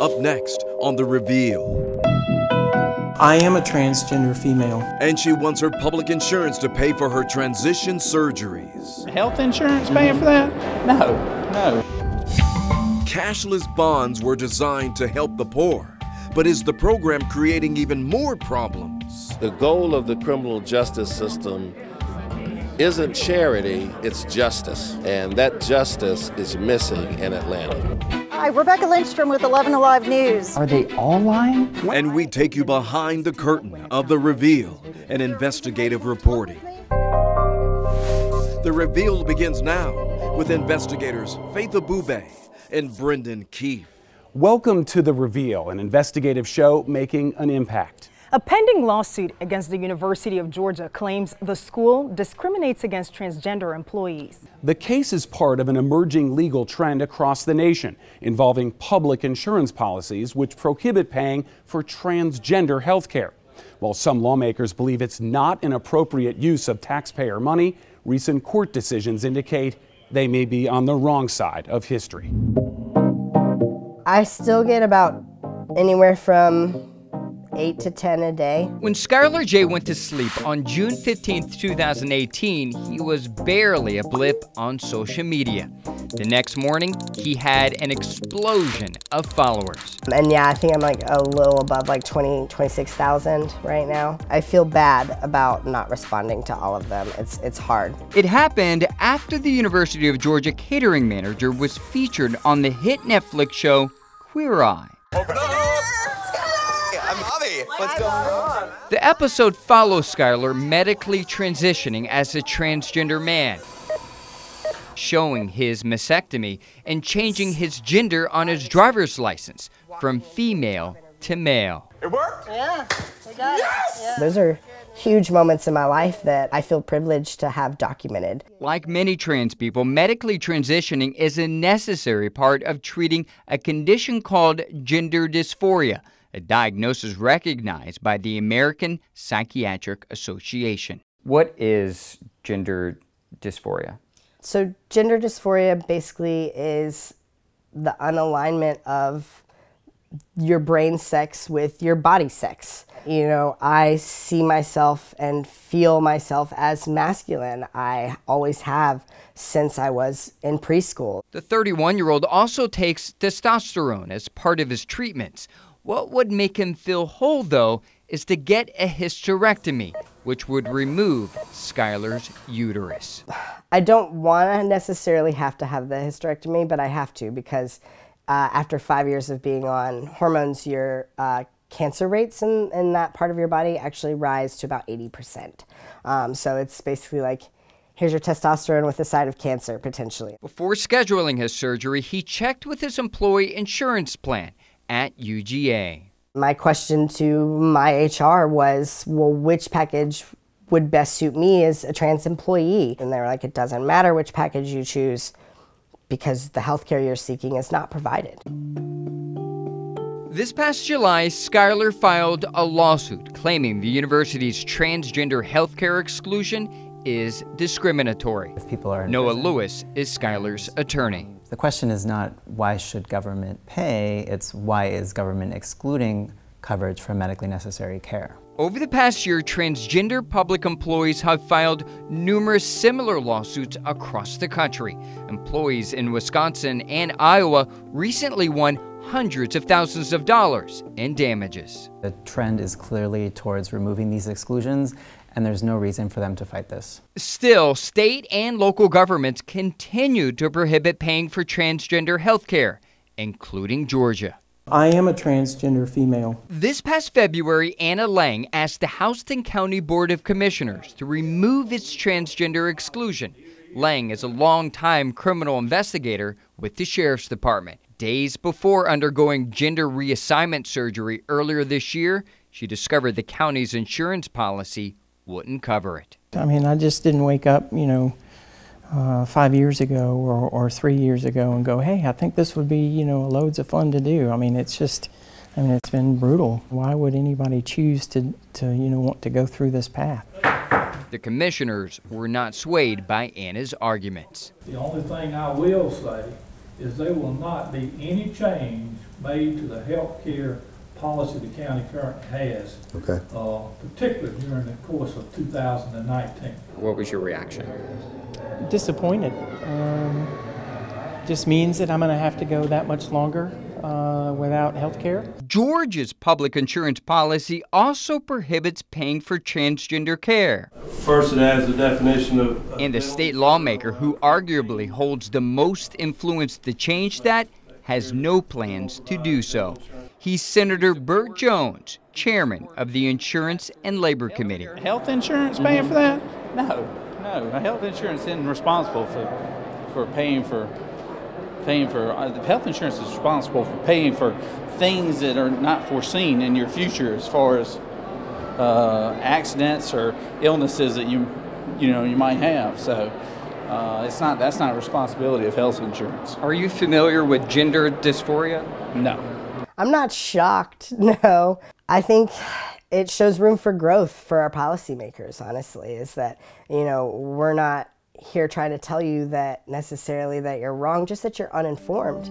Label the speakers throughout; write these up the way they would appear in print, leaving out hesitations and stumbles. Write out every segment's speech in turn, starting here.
Speaker 1: Up next on The Reveal.
Speaker 2: I am a transgender female.
Speaker 1: And she wants her public insurance to pay for her transition surgeries.
Speaker 3: Health insurance paying for that? No.
Speaker 1: Cashless bonds were designed to help the poor, but is the program creating even more problems?
Speaker 4: The goal of the criminal justice system isn't charity, it's justice. And that justice is missing in Atlanta.
Speaker 5: Hi, Rebecca Lindstrom with 11 Alive News.
Speaker 3: Are they all lying?
Speaker 1: And we take you behind the curtain of The Reveal and investigative reporting. The Reveal begins now with investigators Faith Abube and Brendan Keefe.
Speaker 6: Welcome to The Reveal, an investigative show making an impact.
Speaker 7: A pending lawsuit against the University of Georgia claims the school discriminates against transgender employees.
Speaker 6: The case is part of an emerging legal trend across the nation involving public insurance policies which prohibit paying for transgender health care. While some lawmakers believe it's not an appropriate use of taxpayer money, recent court decisions indicate they may be on the wrong side of history.
Speaker 8: I still get about anywhere from 8 to 10 a day.
Speaker 9: When Skylar J went to sleep on June 15, 2018, he was barely a blip on social media. The next morning, he had an explosion of followers.
Speaker 8: And yeah, I think I'm like a little above like 26,000 right now. I feel bad about not responding to all of them. It's hard.
Speaker 9: It happened after the University of Georgia catering manager was featured on the hit Netflix show Queer Eye.
Speaker 10: Open up! I'm Bobby. What's going on?
Speaker 9: The episode follows Skylar medically transitioning as a transgender man, showing his mastectomy and changing his gender on his driver's license from female to male.
Speaker 10: It worked?
Speaker 8: Yeah, we got it. Yeah. Those are huge moments in my life that I feel privileged to have documented.
Speaker 9: Like many trans people, medically transitioning is a necessary part of treating a condition called gender dysphoria, a diagnosis recognized by the American Psychiatric Association. What is gender dysphoria?
Speaker 8: So gender dysphoria basically is the unalignment of your brain sex with your body sex. You know, I see myself and feel myself as masculine. I always have since I was in preschool.
Speaker 9: The 31-year-old also takes testosterone as part of his treatments. What would make him feel whole, though, is to get a hysterectomy, which would remove Skylar's uterus.
Speaker 8: I don't want to necessarily have to have the hysterectomy, but I have to because after 5 years of being on hormones, your cancer rates in that part of your body actually rise to about 80%. So it's basically like, here's your testosterone with a side of cancer, potentially.
Speaker 9: Before scheduling his surgery, he checked with his employee insurance plan at UGA.
Speaker 8: My question to my HR was, well, which package would best suit me as a trans employee? And they were like, it doesn't matter which package you choose because the health care you're seeking is not provided.
Speaker 9: This past July, Skylar filed a lawsuit claiming the university's transgender healthcare exclusion is discriminatory.
Speaker 11: If people are
Speaker 9: Noah Lewis is Skylar's attorney.
Speaker 11: The question is not why should government pay, it's why is government excluding coverage for medically necessary care.
Speaker 9: Over the past year, transgender public employees have filed numerous similar lawsuits across the country. Employees in Wisconsin and Iowa recently won hundreds of thousands of dollars in damages.
Speaker 11: The trend is clearly towards removing these exclusions, and there's no reason for them to fight this.
Speaker 9: Still, state and local governments continue to prohibit paying for transgender health care, including Georgia.
Speaker 2: I am a transgender female.
Speaker 9: This past February, Anna Lang asked the Houston County Board of Commissioners to remove its transgender exclusion. Lang is a longtime criminal investigator with the Sheriff's Department. Days before undergoing gender reassignment surgery earlier this year, she discovered the county's insurance policy wouldn't cover it.
Speaker 2: I mean, I just didn't wake up, 5 years ago or 3 years ago and go, hey, I think this would be, loads of fun to do. I mean, it's been brutal. Why would anybody choose to want to go through this path?
Speaker 9: The commissioners were not swayed by Anna's arguments.
Speaker 12: The only thing I will say is there will not be any change made to the health care policy the county currently has, particularly during the course of 2019.
Speaker 9: What was your reaction?
Speaker 2: Disappointed. Just means that I'm going to have to go that much longer without health care.
Speaker 9: Georgia's public insurance policy also prohibits paying for transgender care.
Speaker 13: First, it adds the definition of...
Speaker 9: And the state lawmaker who arguably holds the most influence to change that has no plans to do so. He's Senator Burt Jones, chairman of the Insurance and Labor Committee.
Speaker 3: Health insurance paying for that? No. Health insurance isn't responsible for paying for health insurance is responsible for paying for things that are not foreseen in your future, as far as accidents or illnesses that you might have. So that's not a responsibility of health insurance.
Speaker 9: Are you familiar with gender dysphoria?
Speaker 3: No.
Speaker 8: I'm not shocked, no. I think it shows room for growth for our policymakers, honestly, is that, we're not here trying to tell you that necessarily that you're wrong, just that you're uninformed.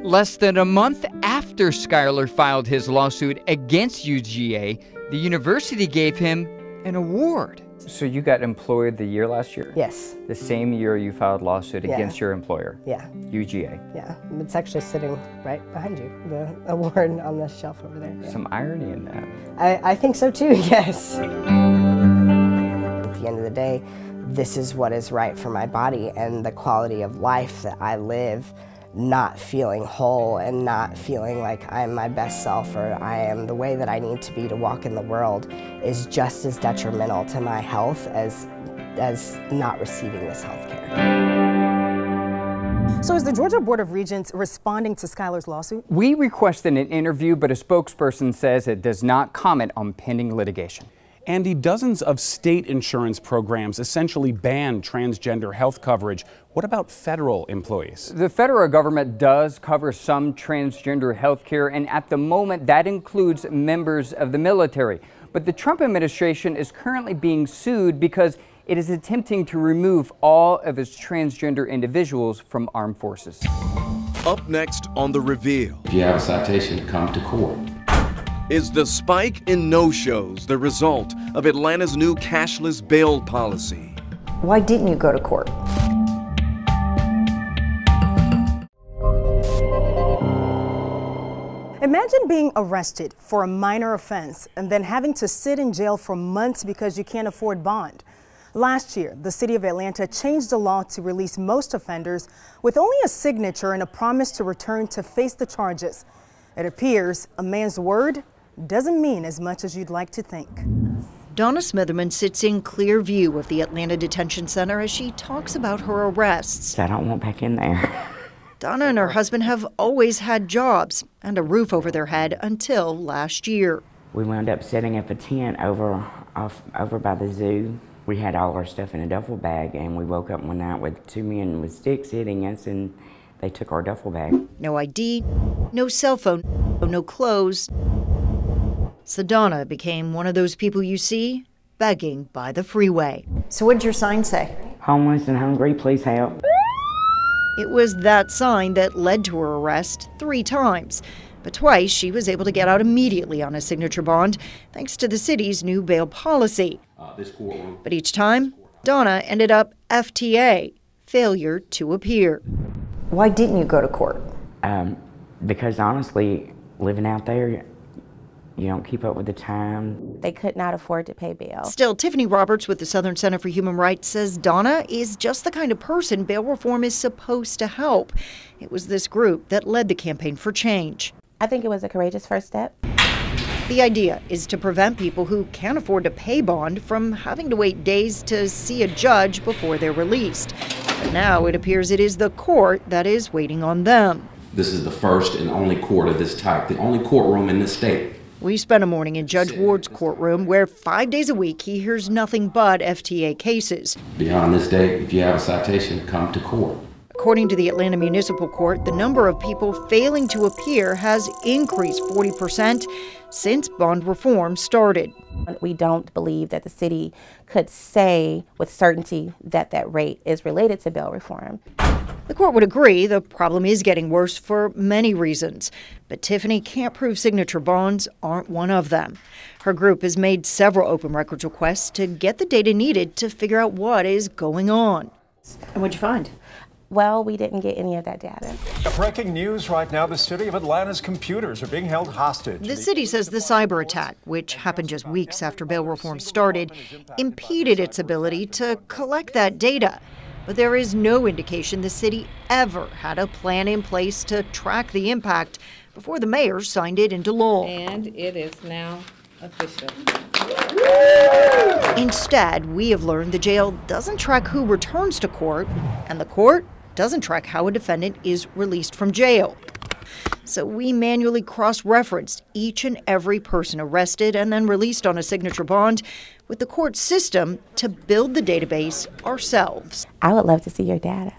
Speaker 9: Less than a month after Schuyler filed his lawsuit against UGA, the university gave him an award.
Speaker 14: So you got employed the year last year?
Speaker 8: Yes.
Speaker 14: The same year you filed a lawsuit against your employer?
Speaker 8: Yeah.
Speaker 14: UGA?
Speaker 8: Yeah, it's actually sitting right behind you, the award on the shelf over there. Yeah.
Speaker 14: Some irony in that.
Speaker 8: I think so too, yes. At the end of the day, this is what is right for my body and the quality of life that I live, not feeling whole and not feeling like I'm my best self or I am the way that I need to be to walk in the world is just as detrimental to my health as not receiving this health care.
Speaker 7: So is the Georgia Board of Regents responding to Schuyler's lawsuit?
Speaker 9: We requested an interview, but a spokesperson says it does not comment on pending litigation.
Speaker 6: Andy, dozens of state insurance programs essentially ban transgender health coverage. What about federal employees?
Speaker 9: The federal government does cover some transgender health care, and at the moment that includes members of the military. But the Trump administration is currently being sued because it is attempting to remove all of its transgender individuals from armed forces.
Speaker 1: Up next on The Reveal.
Speaker 15: If you have a citation, come to court.
Speaker 1: Is the spike in no-shows the result of Atlanta's new cashless bail policy?
Speaker 16: Why didn't you go to court?
Speaker 7: Imagine being arrested for a minor offense and then having to sit in jail for months because you can't afford bond. Last year, the city of Atlanta changed the law to release most offenders with only a signature and a promise to return to face the charges. It appears a man's word doesn't mean as much as you'd like to think.
Speaker 16: Donna Smitherman sits in clear view of the Atlanta Detention Center as she talks about her arrests.
Speaker 17: I don't want back in there.
Speaker 16: Donna and her husband have always had jobs and a roof over their head until last year.
Speaker 17: We wound up setting up a tent over by the zoo. We had all our stuff in a duffel bag, and we woke up one night with two men with sticks hitting us, and they took our duffel bag.
Speaker 16: No ID, no cell phone, no clothes. So Donna became one of those people you see begging by the freeway. So what'd your sign say?
Speaker 17: Homeless and hungry, please help.
Speaker 16: It was that sign that led to her arrest 3 times. But twice she was able to get out immediately on a signature bond thanks to the city's new bail policy. But each time, Donna ended up FTA, failure to appear. Why didn't you go to court?
Speaker 17: Because honestly, living out there, you don't keep up with the time.
Speaker 18: They could not afford to pay bail.
Speaker 16: Still, Tiffany Roberts with the Southern Center for Human Rights says Donna is just the kind of person bail reform is supposed to help. It was this group that led the campaign for change.
Speaker 18: I think it was a courageous first step.
Speaker 16: The idea is to prevent people who can't afford to pay bond from having to wait days to see a judge before they're released. But now it appears it is the court that is waiting on them.
Speaker 15: This is the first and only court of this type, the only courtroom in this state.
Speaker 16: We spent a morning in Judge Ward's courtroom where 5 days a week he hears nothing but FTA cases.
Speaker 15: Beyond this date, if you have a citation, come to court.
Speaker 16: according to the Atlanta Municipal Court, the number of people failing to appear has increased 40% since bond reform started.
Speaker 18: We don't believe that the city could say with certainty that that rate is related to bail reform.
Speaker 16: The court would agree the problem is getting worse for many reasons, but Tiffany can't prove signature bonds aren't one of them. Her group has made several open records requests to get the data needed to figure out what is going on. And what'd you find?
Speaker 18: Well, we didn't get any of that data.
Speaker 19: Breaking news right now, the city of Atlanta's computers are being held hostage.
Speaker 16: The city says the cyber attack, which happened just weeks after bail reform started, impeded its ability to collect that data. But there is no indication the city ever had a plan in place to track the impact before the mayor signed it into law.
Speaker 20: And it is now official.
Speaker 16: Instead, we have learned the jail doesn't track who returns to court, and the court doesn't track how a defendant is released from jail. So we manually cross-referenced each and every person arrested and then released on a signature bond with the court system to build the database ourselves.
Speaker 18: I would love to see your data.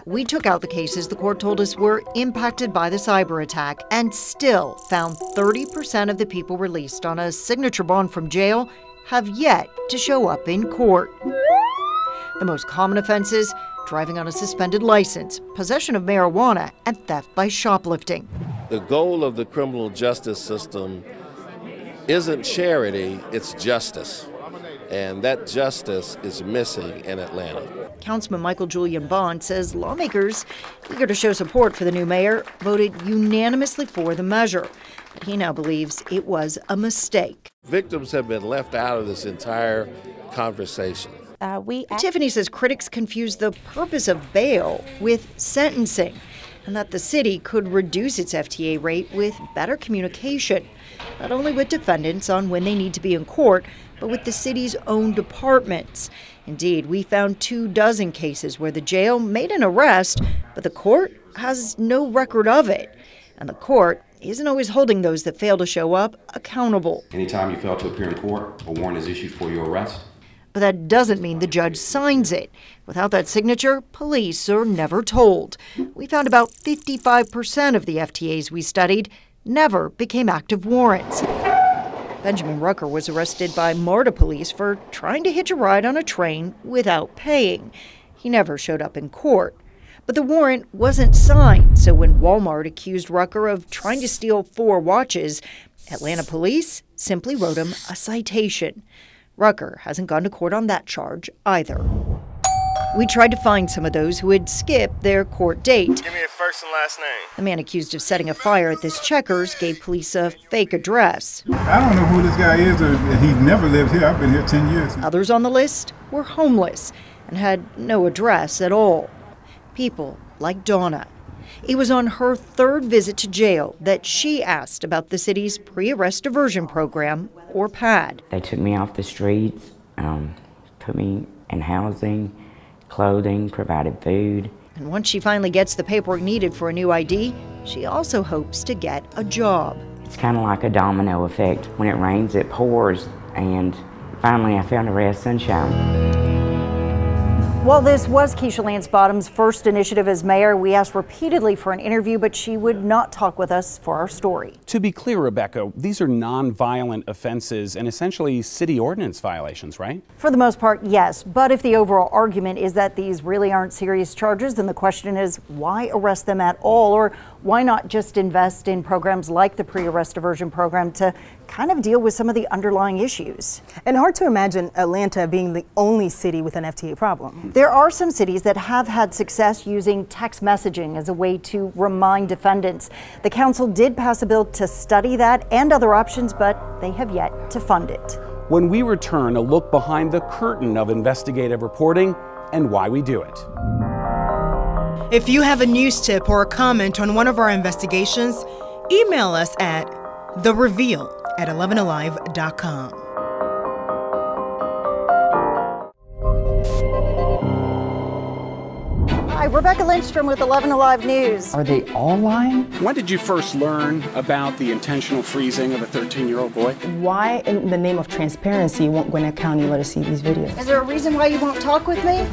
Speaker 16: We took out the cases the court told us were impacted by the cyber attack and still found 30% of the people released on a signature bond from jail have yet to show up in court. The most common offenses: driving on a suspended license, possession of marijuana, and theft by shoplifting.
Speaker 4: The goal of the criminal justice system isn't charity, it's justice. And that justice is missing in Atlanta.
Speaker 16: Councilman Michael Julian Bond says lawmakers, eager to show support for the new mayor, voted unanimously for the measure. But he now believes it was a mistake.
Speaker 4: Victims have been left out of this entire conversation.
Speaker 16: Tiffany says critics confuse the purpose of bail with sentencing, and that the city could reduce its FTA rate with better communication, not only with defendants on when they need to be in court, but with the city's own departments. Indeed, we found 24 cases where the jail made an arrest, but the court has no record of it. And the court isn't always holding those that fail to show up accountable.
Speaker 15: Anytime you fail to appear in court, a warrant is issued for your arrest.
Speaker 16: But that doesn't mean the judge signs it. Without that signature, police are never told. We found about 55% of the FTAs we studied never became active warrants. Benjamin Rucker was arrested by MARTA police for trying to hitch a ride on a train without paying. He never showed up in court. But the warrant wasn't signed, so when Walmart accused Rucker of trying to steal 4 watches, Atlanta police simply wrote him a citation. Rucker hasn't gone to court on that charge either. We tried to find some of those who had skipped their court date.
Speaker 10: Give me a first and last name.
Speaker 16: The man accused of setting a fire at this Checkers gave police a fake address.
Speaker 21: I don't know who this guy is, or he's never lived here. I've been here 10 years.
Speaker 16: Others on the list were homeless and had no address at all. People like Donna. It was on her 3rd visit to jail that she asked about the city's pre-arrest diversion program, or PAD.
Speaker 17: They took me off the streets, put me in housing, clothing, provided food.
Speaker 16: And once she finally gets the paperwork needed for a new ID, she also hopes to get a job.
Speaker 17: It's kind of like a domino effect. When it rains, it pours, and finally I found a ray of sunshine.
Speaker 16: While this was Keisha Lance Bottom's first initiative as mayor, we asked repeatedly for an interview, but she would not talk with us for our story.
Speaker 6: To be clear, Rebecca, these are non-violent offenses and essentially city ordinance violations, right?
Speaker 16: For the most part, yes. But if the overall argument is that these really aren't serious charges, then the question is, why arrest them at all? Or why not just invest in programs like the pre-arrest diversion program to kind of deal with some of the underlying issues?
Speaker 7: And hard to imagine Atlanta being the only city with an FTA problem.
Speaker 16: There are some cities that have had success using text messaging as a way to remind defendants. The council did pass a bill to study that and other options, but they have yet to fund it.
Speaker 6: When we return, a look behind the curtain of investigative reporting and why we do it.
Speaker 7: If you have a news tip or a comment on one of our investigations, email us at thereveal@11alive.com.
Speaker 5: Hi, Rebecca Lindstrom with 11 Alive News.
Speaker 6: Are they all lying? When did you first learn about the intentional freezing of a 13-year-old boy?
Speaker 7: Why in the name of transparency won't Gwinnett County let us see these videos?
Speaker 16: Is there a reason why you won't talk with me?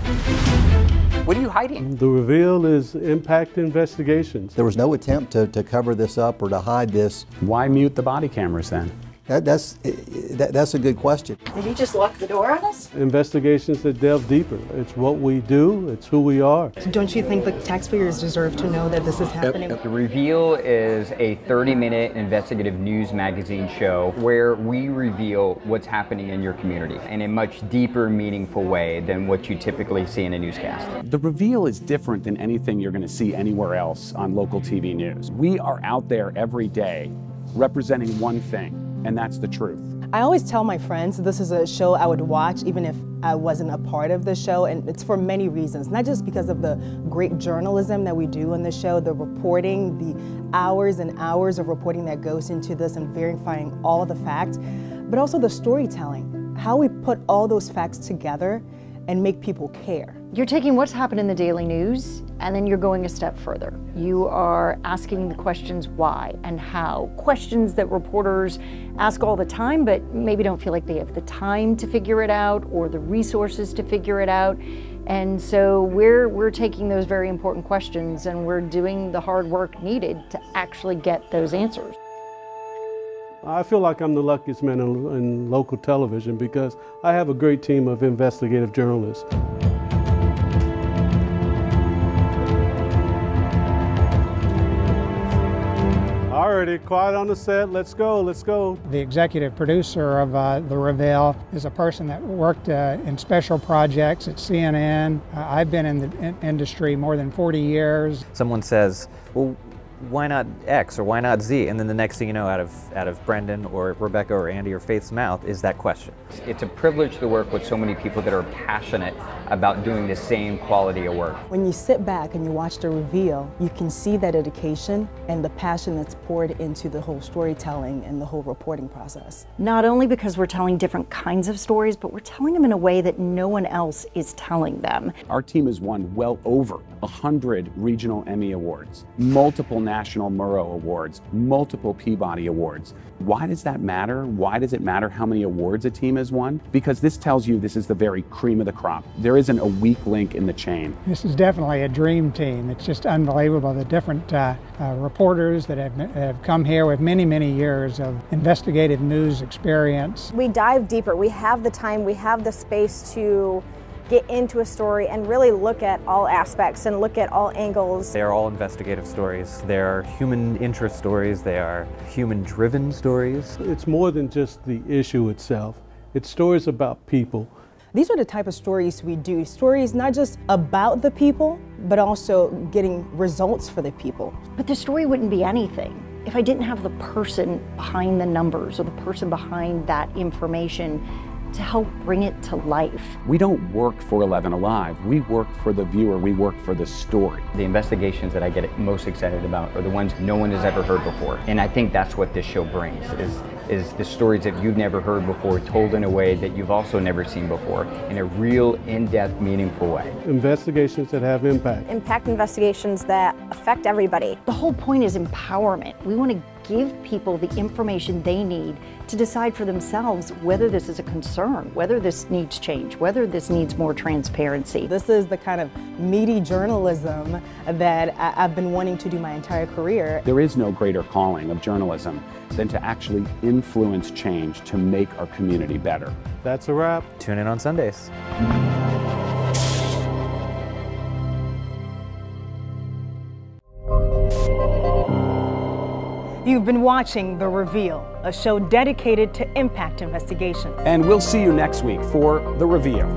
Speaker 9: What are you hiding?
Speaker 11: The reveal is impact investigations.
Speaker 22: There was no attempt to cover this up or to hide this.
Speaker 6: Why mute the body cameras then?
Speaker 22: That's a good question.
Speaker 16: Did he just lock the door on us?
Speaker 11: Investigations that delve deeper. It's what we do, it's who we are.
Speaker 7: Don't you think the taxpayers deserve to know that this is happening?
Speaker 9: The Reveal is a 30-minute investigative news magazine show where we reveal what's happening in your community in a much deeper, meaningful way than what you typically see in a newscast.
Speaker 6: The Reveal is different than anything you're going to see anywhere else on local TV news. We are out there every day representing one thing, and that's the truth.
Speaker 7: I always tell my friends this is a show I would watch even if I wasn't a part of the show, and it's for many reasons. Not just because of the great journalism that we do on the show, the reporting, the hours and hours of reporting that goes into this and verifying all of the facts, but also the storytelling, how we put all those facts together and make people care.
Speaker 16: You're taking what's happened in the daily news and then you're going a step further. You are asking the questions why and how. Questions that reporters ask all the time but maybe don't feel like they have the time to figure it out or the resources to figure it out. And so we're taking those very important questions and we're doing the hard work needed to actually get those answers.
Speaker 11: I feel like I'm the luckiest man in local television because I have a great team of investigative journalists. Alrighty, quiet on the set, let's go, let's go.
Speaker 23: The executive producer of The Reveal is a person that worked in special projects at CNN. I've been in the industry more than 40 years.
Speaker 14: Someone says, well, why not X or why not Z? And then the next thing you know, out of Brendan or Rebecca or Andy or Faith's mouth is that question.
Speaker 9: It's a privilege to work with so many people that are passionate about doing the same quality of work.
Speaker 7: When you sit back and you watch The Reveal, you can see that dedication and the passion that's poured into the whole storytelling and the whole reporting process.
Speaker 16: Not only because we're telling different kinds of stories, but we're telling them in a way that no one else is telling them.
Speaker 6: Our team has won well over 100 regional Emmy Awards, multiple National Murrow Awards, multiple Peabody Awards. Why does that matter? Why does it matter how many awards a team has won? Because this tells you this is the very cream of the crop. There isn't a weak link in the chain.
Speaker 23: This is definitely a dream team. It's just unbelievable, the different reporters that have come here with many, many years of investigative news experience.
Speaker 5: We dive deeper. We have the time, we have the space to get into a story and really look at all aspects and look at all angles.
Speaker 14: They are all investigative stories. They are human interest stories. They are human-driven stories.
Speaker 11: It's more than just the issue itself. It's stories about people.
Speaker 7: These are the type of stories we do. Stories not just about the people, but also getting results for the people.
Speaker 16: But the story wouldn't be anything if I didn't have the person behind the numbers or the person behind that information to help bring it to life.
Speaker 6: We don't work for 11 Alive. We work for the viewer. We work for the story.
Speaker 9: The investigations that I get most excited about are the ones no one has ever heard before. And I think that's what this show brings, is the stories that you've never heard before, told in a way that you've also never seen before, in a real, in-depth, meaningful way.
Speaker 11: Investigations that have impact.
Speaker 5: Impact investigations that affect everybody.
Speaker 16: The whole point is empowerment. We want to give people the information they need to decide for themselves whether this is a concern, whether this needs change, whether this needs more transparency.
Speaker 7: This is the kind of meaty journalism that I've been wanting to do my entire career.
Speaker 6: There is no greater calling of journalism than to actually influence change to make our community better.
Speaker 11: That's a wrap.
Speaker 14: Tune in on Sundays.
Speaker 7: You've been watching The Reveal, a show dedicated to impact investigations.
Speaker 6: And we'll see you next week for The Reveal.